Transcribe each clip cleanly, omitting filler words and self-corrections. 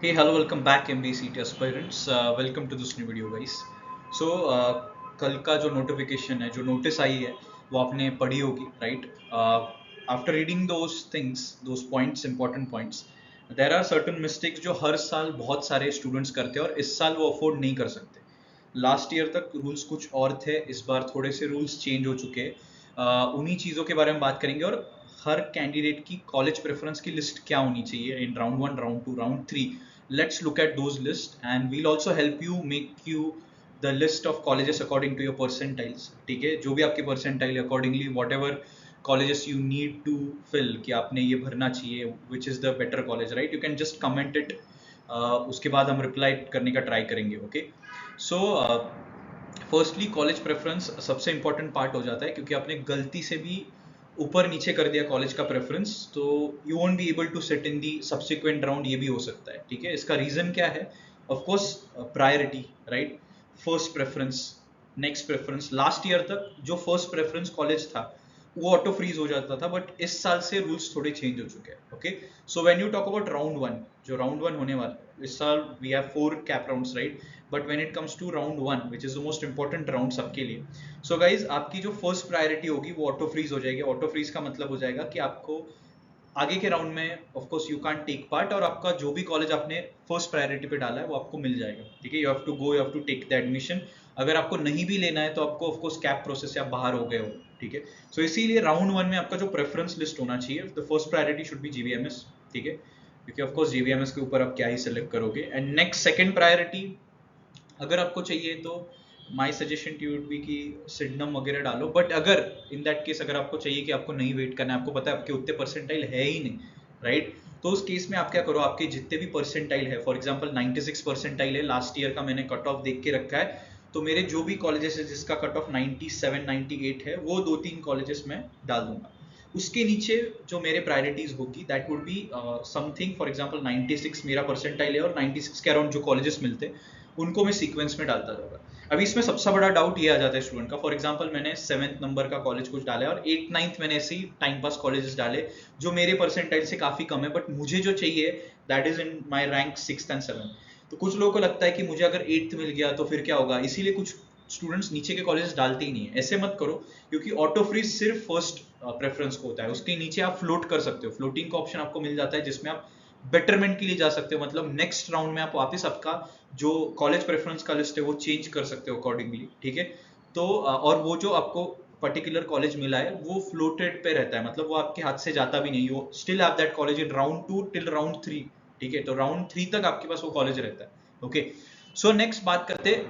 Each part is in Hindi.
Hey, hello, welcome back MBCT aspirants. Welcome to this new video, guys. So, कल का जो नोटिफिकेशन है, जो नोटिस आई है, वो आपने पढ़ी होगी, right? After reading those things, those points, important points, there are certain mistakes जो हर साल बहुत सारे स्टूडेंट्स करते हैं और इस साल वो अफोर्ड नहीं कर सकते. लास्ट ईयर तक रूल्स कुछ और थे, इस बार थोड़े से रूल्स चेंज हो चुके हैं. उन्हीं चीज़ों के बारे में बात करेंगे और हर कैंडिडेट की कॉलेज प्रेफरेंस की लिस्ट क्या होनी चाहिए in round 1, round 2, round 3. Let's look at those lists and we'll also help you make you the list of colleges according to your percentiles. ठीक है, जो भी आपके percentile है accordingly whatever colleges you need to fill कि आपने ये भरना चाहिए, which is the better college, right? You can just comment it. उसके बाद हम reply करने का try करेंगे. Okay, so firstly college preference सबसे इंपॉर्टेंट पार्ट हो जाता है, क्योंकि आपने गलती से भी ऊपर नीचे कर दिया कॉलेज का प्रेफरेंस तो you won't be able to set in the subsequent round. ये भी हो सकता है. ठीक है, इसका रीजन क्या है? Of course priority, right? First preference, next preference. Last year तक जो फर्स्ट प्रेफरेंस कॉलेज था वो ऑटो फ्रीज हो जाता था, बट इस साल से रूल्स थोड़े चेंज हो चुके हैं. Okay, so when you talk about round 1, जो राउंड 1 होने वाला है इस साल, we have 4 cap rounds, right? But when it comes to round 1 which is the most important round सबके लिए, सो गाइज आपकी जो फर्स्ट प्रायोरिटी होगी वो ऑटो फ्रीज हो जाएगी. ऑटो फ्रीज का मतलब हो जाएगा कि आपको आगे के राउंड में of course you can't take part, और आपका जो भी कॉलेज आपने फर्स्ट प्रायोरिटी पे डाला है वो आपको मिल जाएगा. ठीक है, you have to go, you have to take the admission. अगर आपको नहीं भी लेना है तो आपको ऑफ कोर्स कैप प्रोसेस से आप बाहर हो गए हो. ठीक है, सो इसीलिए राउंड 1 में आपका जो प्रेफरेंस लिस्ट होना चाहिए, the first priority should be GVMS. ठीक है, क्योंकि ऑफ कोर्स जीवीएमएस के ऊपर आप क्या ही सिलेक्ट करोगे. एंड नेक्स्ट सेकंड प्रायोरिटी अगर आपको चाहिए तो my suggestion to would be कि सिडनम वगैरह डालो. बट अगर इन दैट केस अगर आपको चाहिए कि आपको नहीं वेट करना है, आपको पता है आपके उतने परसेंटाइल है ही नहीं, राइट? तो उस केस में आप क्या करो, आपके जितने भी परसेंटाइल है, फॉर एग्जांपल 96 परसेंटाइल है, लास्ट ईयर का मैंने कट ऑफ देख के रखा है, तो मेरे जो भी कॉलेजेस है जिसका कट ऑफ 97 98 है वो 2-3 कॉलेजेस में डाल दूंगा. उसके नीचे जो मेरे प्रायोरिटीज होगी that would be something, for example 96 मेरा परसेंटाइल है और 96 के अराउंड जो कॉलेजेस मिलते हैं उनको मैं सीक्वेंस में डालता जाऊंगा. अभी इसमें सबसे बड़ा डाउट ये आ जाता है स्टूडेंट का, फॉर एग्जांपल मैंने 7th नंबर का कॉलेज कुछ डाला है और 8th 9th मैंने ऐसे ही टाइम पास कॉलेजेस डाले जो मेरे परसेंटाइल से काफी कम है, बट मुझे जो चाहिए that is in my rank 6th and 7th. तो कुछ लोगों को लगता है कि मुझे अगर 8th मिल गया तो फिर क्या होगा, इसीलिए कुछ स्टूडेंट्स नीचे के कॉलेजेस डालते ही नहीं है. ऐसे मत करो, क्योंकि ऑटो फ्रीज सिर्फ फर्स्ट प्रेफरेंस को होता है. उसके नीचे आप फ्लोट कर सकते हो, फ्लोटिंग का ऑप्शन आपको मिल जाता है जिसमें आप बेटरमेंट के लिए जा सकते हो. मतलब नेक्स्ट राउंड में आप वापस आपका जो कॉलेज प्रेफरेंस का लिस्ट है वो चेंज कर सकते हो अकॉर्डिंगली. ठीक है, तो और वो जो आपको पर्टिकुलर कॉलेज मिला है वो फ्लोटेड पे रहता है, मतलब वो आपके हाथ से जाता भी नहीं, you still have that college in round 2 till round 3. ठीक है, तो राउंड 3 तक आपके पास वो कॉलेज रहता है. ओके, सो नेक्स्ट बात करते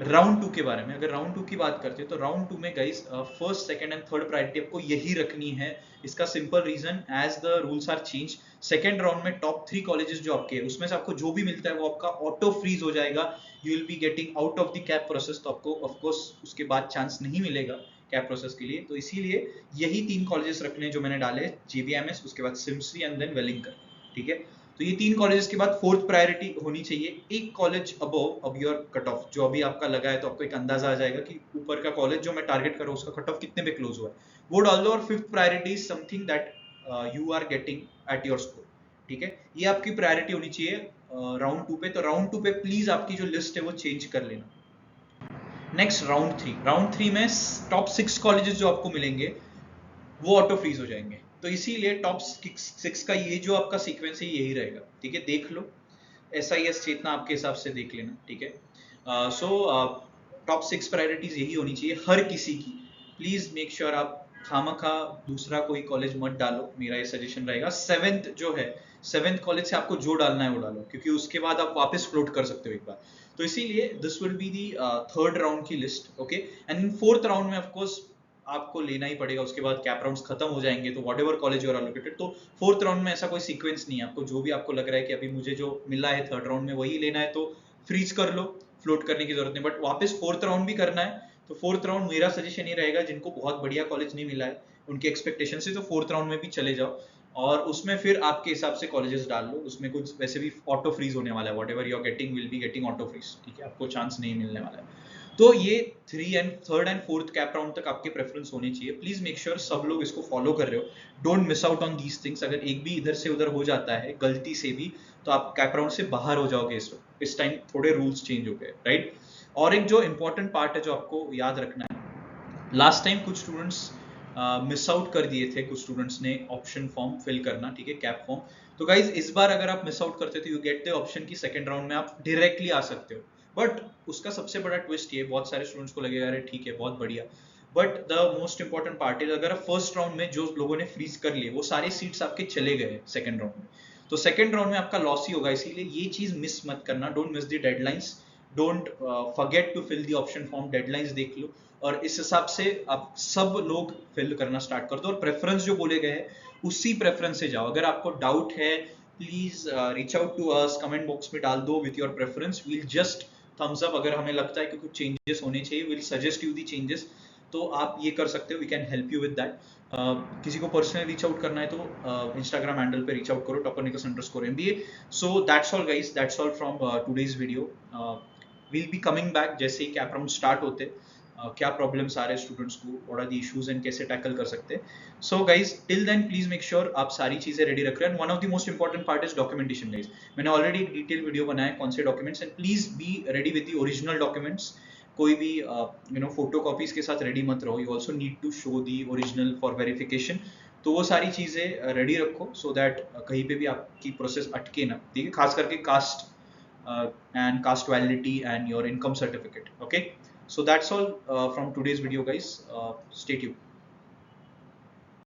राउंड 2 के बारे में. अगर राउंड 2 की बात करते हैं तो राउंड 2 में guys first second and third priority आपको यही रखनी है. इसका simple reason, as the rules are change, second round में टॉप 3 कॉलेजेस जो आपके उसमें से आपको जो भी मिलता है वो आपका ऑटो फ्रीज हो जाएगा. You will be getting out of the cap process, तो आपको ऑफ कोर्स उसके बाद चांस नहीं मिलेगा कैप प्रोसेस के लिए. तो इसीलिए यही 3 कॉलेजेस रखने जो मैंने डाले, जेबीएमएस, उसके बाद सिम्सरी एंड देन वेलिंगटन. ठीक है, तो ये 3 कॉलेजेस के बाद फोर्थ प्रायोरिटी होनी चाहिए एक कॉलेज अबव अब योर कट ऑफ. जो अभी आपका लगा है तो आपको एक अंदाजा आ जाएगा कि ऊपर का कॉलेज जो मैं टारगेट कर रहा हूँ उसका कट ऑफ कितने पे क्लोज हुआ है, वो डाल दो. और fifth priority is something that you are getting at your score. ठीक है, ये आपकी प्रायोरिटी होनी चाहिए राउंड 2 पे. तो राउंड 2 पे प्लीज आपकी जो लिस्ट है वो चेंज कर लेना. Next round 3. राउंड 3 में टॉप 6 कॉलेजेस जो आपको मिलेंगे वो ऑटो फ्रीज हो जाएंगे. तो इसीलिए टॉप 6 का ये जो आपका सीक्वेंस है यही रहेगा. ठीक है, देख लो, SIS चेतना आपके हिसाब से देख लेना. ठीक है, सो टॉप 6 प्रायोरिटीज यही होनी चाहिए हर किसी की. प्लीज मेक श्योर आप खामखा दूसरा कोई कॉलेज मत डालो, मेरा ये सजेशन रहेगा. 7th जो है, 7th कॉलेज से आपको जो डालना है वो डालो, क्योंकि उसके बाद आप वापस फ्लोट कर सकते हो एक बार. तो इसीलिए this will be the third round की list. Okay, and in fourth round में ऑफकोर्स आपको लेना ही पड़ेगा. उसके बाद कैप राउंड्स खत्म हो जाएंगे तो whatever college you are allocated. तो फोर्थ राउंड में ऐसा कोई सीक्वेंस नहीं है. आपको जो भी आपको लग रहा है कि अभी मुझे जो मिला है थर्ड राउंड में वही लेना है तो फ्रीज कर लो, फ्लोट करने की जरूरत नहीं. बट वापस फोर्थ राउंड भी करना है तो फोर्थ राउंड मेरा सजेशन ये रहेगा, जिनको बहुत बढ़िया कॉलेज नहीं मिला है उनके एक्सपेक्टेशन से, तो फोर्थ राउंड में भी चले जाओ और उसमें फिर आपके हिसाब से कॉलेजेस डाल लो. उसमें कुछ वैसे भी ऑटो फ्रीज होने वाला है, whatever you are getting will be getting auto freeze. ठीक है, आपको चांस नहीं मिलने वाला है. तो ये third and fourth cap round तक आपके प्रेफरेंस होने चाहिए। प्लीज मेक श्योर सब लोग इसको फॉलो कर रहे हो। Don't miss out on these things. अगर एक भी इधर से उधर हो जाता है गलती से भी, तो आप कैप राउंड से बाहर हो जाओगे। इस टाइम थोड़े रूल्स चेंज हो गए, राइट। और एक जो इंपॉर्टेंट पार्ट है जो आपको याद रखना है, लास्ट टाइम कुछ स्टूडेंट्स मिस आउट कर दिए थे, कुछ स्टूडेंट्स ने ऑप्शन फॉर्म फिल करना, ठीक है, कैप फॉर्म। तो गाइज इस बार अगर आप मिस आउट करते हो, यू गेट द ऑप्शन की सेकंड राउंड में आप डायरेक्टली आ सकते हो। बट उसका सबसे बड़ा ट्विस्ट ये, बहुत सारे स्टूडेंट्स को लगेगा अरे ठीक है बहुत बढ़िया, but the most important part is अगर फर्स्ट राउंड में जो लोगों ने फ्रीज कर लिए वो सारे सीट्स आपके चले गए सेकंड राउंड में, तो सेकंड राउंड में आपका लॉस ही होगा। इसीलिए ये चीज मिस मत करना। Don't miss the deadlines, don't forget to fill the option form. Deadlines देख लो और इस हिसाब से आप सब लोग फिल करना स्टार्ट कर दो। और प्रेफरेंस जो बोले गए हैं उसी प्रेफरेंस से जाओ। अगर आपको डाउट है please reach out to us, comment box में डाल दो with your preference. We'll just thumbs up. अगर हमें लगता है कि कुछ चेंजेस होने चाहिए, will suggest you the changes. तो आप ये कर सकते हो, we can help you with that. किसी को पर्सनली रीच आउट करना है तो इंस्टाग्राम हैंडल पे रीच आउट करो, toppernicus_MBA। So that's all guys, that's all from today's video. Will be coming back जैसे ही कैप राउंड स्टार्ट होते, क्या प्रॉब्लम्स आ रहे हैं स्टूडेंट्स को, what are the issues and कैसे टैकल कर सकते हैं। So guys till then please make sure आप सारी चीजें रेडी रख रहे हैं। One of the most important part is documentation guys. मैंने ऑलरेडी एक डिटेल वीडियो बनाया है कौन से documents, and please be ready with the original documents. कोई भी फोटो कॉपीज के साथ रेडी मत रहो। You also need to show the original for verification. तो वो सारी चीजें रेडी रखो सो दैट कहीं पे भी आपकी प्रोसेस अटके ना, ठीक है, खास करके cast and caste validity and your income certificate. Okay, so that's all from today's video guys. Stay tuned.